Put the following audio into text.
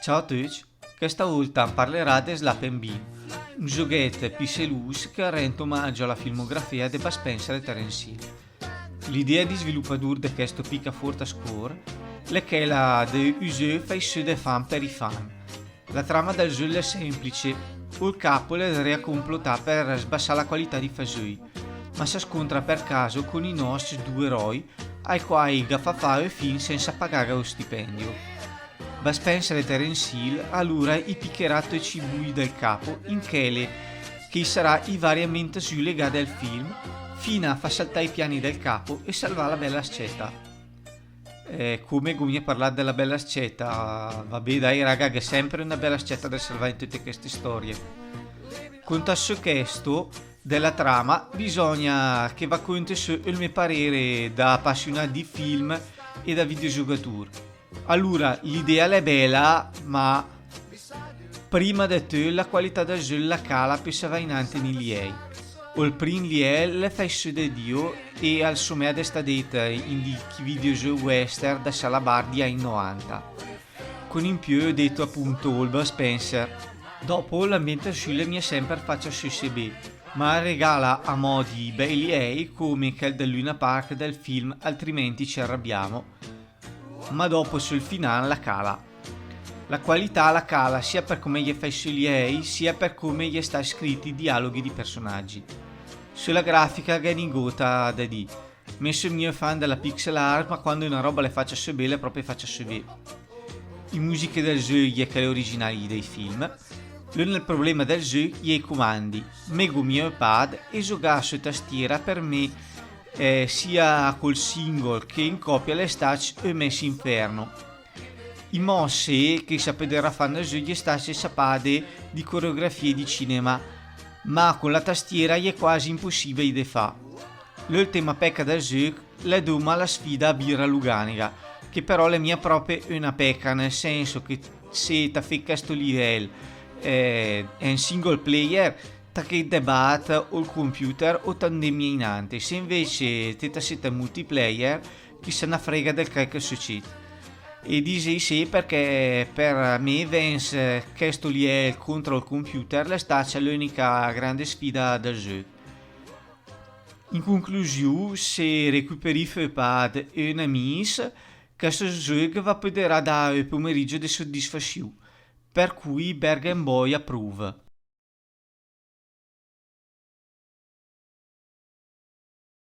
Ciao a tutti, questa volta parlerà di Slappin' Bean, un giochetto pixelus che rende omaggio alla filmografia di Bud Spencer e Terence Hill. L'idea di sviluppatore di questo picaforte score è quella di usare fai su dei fan per i fan. La trama del gioco è semplice, il capo è complottato per sbassare la qualità di fasoi, ma si scontra per caso con i nostri due eroi ai quali fa fare il film senza pagare lo stipendio. Bud Spencer e Terence Hill allora i piccherato e cibui del capo in che sarà i variamente su legati al film fino a far saltare i piani del capo e salvare la bella sceta. Come Gugna parlare della bella sceta, vabbè dai raga, che è sempre una bella sceta da salvare in tutte queste storie. Conta su questo della trama bisogna che va conto su il mio parere da appassionato di film e da videogiocatore. Allora, l'idea è bella, ma prima di tutto la qualità del gioco la cala per se va in ante negli liei. Il primo liei le fai su di Dio e al somea sta detta in di videogioco western da sala bar di anni 90. Con in più detto appunto il Bud Spencer. Dopo l'ambientazione mi è sempre faccia su CB, ma regala a modi bei liei come quel del Luna Park del film Altrimenti ci arrabbiamo, ma dopo sul finale la cala. La qualità la cala sia per come gli fai sugli ei sia per come gli sta scritti i dialoghi di personaggi. Sulla grafica che è ingota da di. Messo il mio fan della pixel art, ma quando una roba le faccia su bene proprio faccia su bene. I musiche del gioco è che le originali dei film. Il problema del gioco è i comandi. Mego mio pad e giocare su tastiera per me sia col single che in copia le stats e messi inferno. I mosse che sapederà fare gli stati sapade di coreografie di cinema, ma con la tastiera è quasi impossibile da fare. L'ultima pecca del gioco è doma la sfida a birra luganica, che però è mia proprio una pecca, nel senso che se ti fai questo livello è un single player che debat o il computer o tandemia in ante. Se invece te siete multiplayer, chi se ne frega del che succede. E dici sì perché per me Vance questo lì è contro il computer è stata l'unica grande sfida del gioco. In conclusione, se recuperi pad e un amici, questo gioco va poter dare il pomeriggio di soddisfazione, per cui Bergen Boy approva.